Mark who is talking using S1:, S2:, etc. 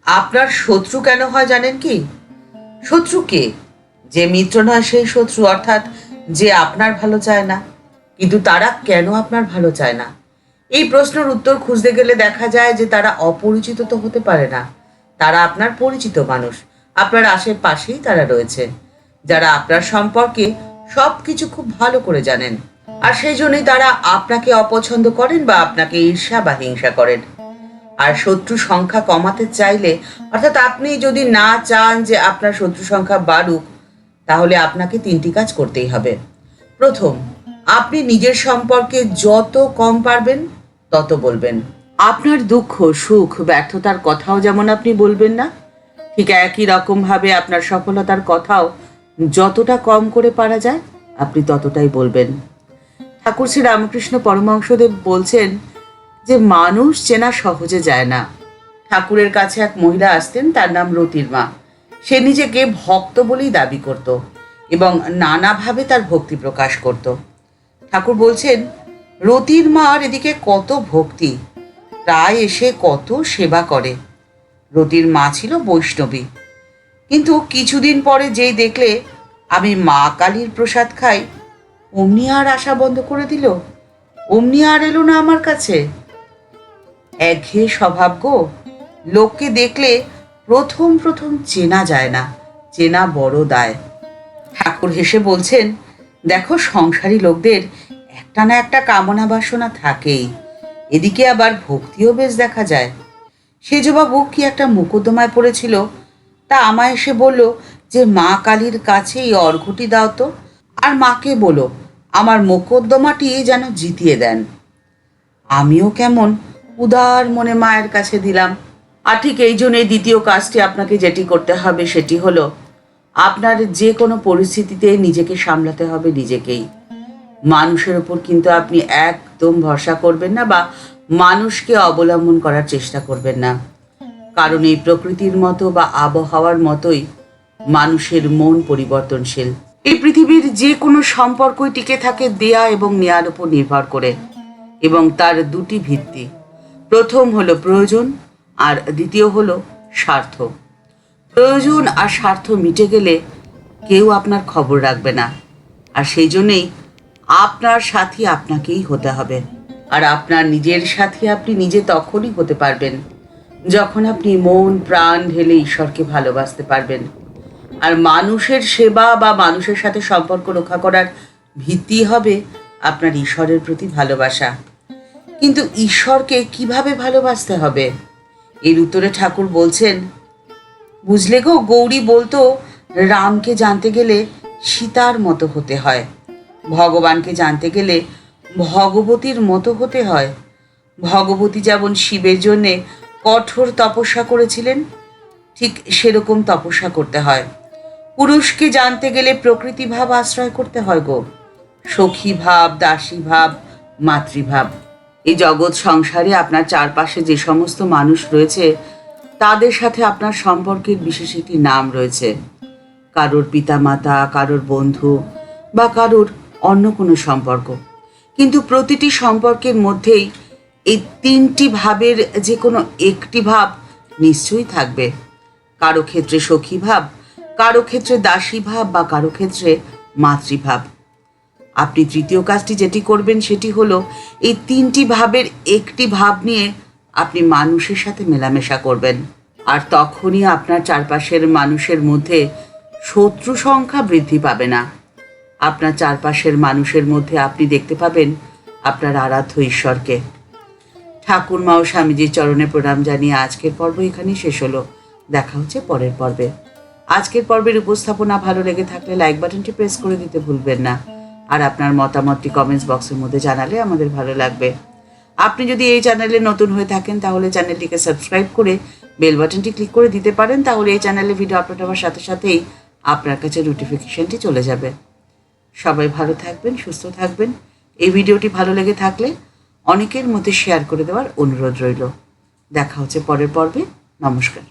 S1: আপনার শত্রু কেন হয় জানেন কি? শত্রু কে? যে মিত্র নয় সেই শত্রু, অর্থাৎ যে আপনার ভালো চায় না। কিন্তু তারা কেন আপনার ভালো চায় না? এই প্রশ্নের উত্তর খুঁজতে গেলে দেখা যায় যে তারা অপরিচিত তো হতে পারে না। তারা আপনার পরিচিত মানুষ। আপনার আশেপাশেই তারা রয়েছে, যারা আপনার সম্পর্কে সব কিছু খুব ভালো করে জানেন। আর সেই জন্যই তারা আপনাকে অপছন্দ করেন বা আপনাকে ঈর্ষা বা হিংসা করেন। আর শত্রু সংখ্যা কমাতে চাইলে, অর্থাৎ আপনি যদি না চান যে আপনার শত্রু সংখ্যা বাড়ুক, তাহলে আপনাকে 3টি কাজ করতেই হবে। প্রথম, আপনি নিজের সম্পর্কে যত কম পারবেন তত বলবেন। আপনার দুঃখ, সুখ, ব্যর্থতার কথাও যেমন আপনি বলবেন না, ঠিক একই রকম ভাবে আপনার সফলতার কথাও যতটা কম করে পারা যায় আপনি ততটাই বলবেন। ঠাকুর শ্রী রামকৃষ্ণ পরমহংসদেব বলছেন যে মানুষ চেনা সহজে যায় না। ঠাকুরের কাছে এক মহিলা আসতেন, তার নাম রতির মা। সে নিজেকে ভক্ত বলেই দাবি করত এবং নানাভাবে তার ভক্তি প্রকাশ করত। ঠাকুর বলছেন, রতির মার এদিকে কত ভক্তি, প্রায় এসে কত সেবা করে। রতির মা ছিল বৈষ্ণবী, কিন্তু কিছুদিন পরে যেই দেখলে আমি মা কালীর প্রসাদ খাই, অমনি আর আসা বন্ধ করে দিল। অমনি আর এলো না আমার কাছে। একঘেয়ে স্বভাব গো। লোককে দেখলে প্রথম প্রথম চেনা যায় না, চেনা বড় দায়। ঠাকুর হেসে বলছেন, দেখো, সংসারী লোকদের একটা না একটা কামনা বাসনা থাকেই, এদিকে আবার ভক্তিও বেশ দেখা যায়। সেজবাবু কি একটা মোকদ্দমায় পড়েছিল, তা আমায় এসে বলল যে মা কালীর কাছে এই অর্ঘ্যটি দাও তো, আর মাকে বলো আমার মোকদ্দমাটি যেন জিতিয়ে দেন। আমিও কেমন উদার মনে মায়ের কাছে দিলাম। আর ঠিক এই জন্যই দ্বিতীয় কাজটি আপনাকে যেটি করতে হবে সেটি হলো, আপনার যে কোনো পরিস্থিতিতে নিজেকে সামলাতে হবে নিজেকেই। মানুষের ওপর কিন্তু আপনি একদম ভরসা করবেন না বা মানুষকে অবলম্বন করার চেষ্টা করবেন না। কারণ এই প্রকৃতির মতো বা আবহাওয়ার মতোই মানুষের মন পরিবর্তনশীল। এই পৃথিবীর যে কোনো সম্পর্কই টিকে থাকে দেয়া এবং নেয়ার উপর নির্ভর করে, এবং তার দুটি ভিত্তি। প্রথম হলো প্রয়োজন, আর দ্বিতীয় হলো স্বার্থ। প্রয়োজন আর স্বার্থ মিটে গেলে কেউ আপনার খবর রাখবে না। আর সেই জন্যেই আপনার সাথী আপনাকেই হতে হবে। আর আপনার নিজের সাথী আপনি নিজে তখনই হতে পারবেন যখন আপনি মন প্রাণ ঢেলে ঈশ্বরকে ভালোবাসতে পারবেন। আর মানুষের সেবা বা মানুষের সাথে সম্পর্ক রক্ষা করার ভিত্তি হবে আপনার ঈশ্বরের প্রতি ভালোবাসা। কিন্তু ঈশ্বরকে কিভাবে ভালোবাসতে হবে? এর উত্তরে ঠাকুর বলছেন, বুঝলে গো, গৌরী বলতো রামকে জানতে গেলে সীতার মতো হতে হয়, ভগবানকে জানতে গেলে ভগবতীর মতো হতে হয়। ভগবতী যেমন শিবের জন্যে কঠোর তপস্যা করেছিলেন, ঠিক সেরকম তপস্যা করতে হয়। পুরুষকে জানতে গেলে প্রকৃতি ভাব আশ্রয় করতে হয় গো, সখী ভাব, দাসী ভাব, মাতৃভাব। এই জগৎ সংসারে আপনার চারপাশে যে সমস্ত মানুষ রয়েছে তাদের সাথে আপনার সম্পর্কের বিশেষ একটি নাম রয়েছে। কারোর পিতামাতা, কারোর বন্ধু বা কারোর অন্য কোনো সম্পর্ক। কিন্তু প্রতিটি সম্পর্কের মধ্যেই এই 3টি ভাবের যে কোনো একটি ভাব নিশ্চয়ই থাকবে। কারো ক্ষেত্রে সখী ভাব, কারো ক্ষেত্রে দাসী ভাব বা কারো ক্ষেত্রে মাতৃভাব। আপনি তৃতীয় কাজটি যেটি করবেন সেটি হলো এই 3টি ভাবের একটি ভাব নিয়ে আপনি মানুষের সাথে মেলামেশা করবেন। আর তখনই আপনার চারপাশের মানুষের মধ্যে শত্রু সংখ্যা বৃদ্ধি পাবে না। আপনার চারপাশের মানুষের মধ্যে আপনি দেখতে পাবেন আপনার আরাধ্য ঈশ্বরকে। ঠাকুরমা ও স্বামীজির চরণে প্রণাম জানিয়ে আজকের পর্ব এখানেই শেষ হলো। দেখা হচ্ছে পরের পর্বে। আজকের পর্বের উপস্থাপনা ভালো লেগে থাকলে লাইক বাটনটি প্রেস করে দিতে ভুলবেন না। আর আপনার মতামতটি কমেন্টস বক্সের মধ্যে জানালে আমাদের ভালো লাগবে। আপনি যদি এই চ্যানেলে নতুন হয়ে থাকেন তাহলে চ্যানেলটিকে সাবস্ক্রাইব করে বেল বাটনটি ক্লিক করে দিতে পারেন, তাহলে এই চ্যানেলে ভিডিও আপলোড হওয়ার সাথে সাথেই আপনার কাছে নোটিফিকেশনটি চলে যাবে। সবাই ভালো থাকবেন, সুস্থ থাকবেন। এই ভিডিওটি ভালো লেগে থাকলে অনেকের মধ্যে শেয়ার করে দেওয়ার অনুরোধ রইল। দেখা হচ্ছে পরের পর্বে। নমস্কার।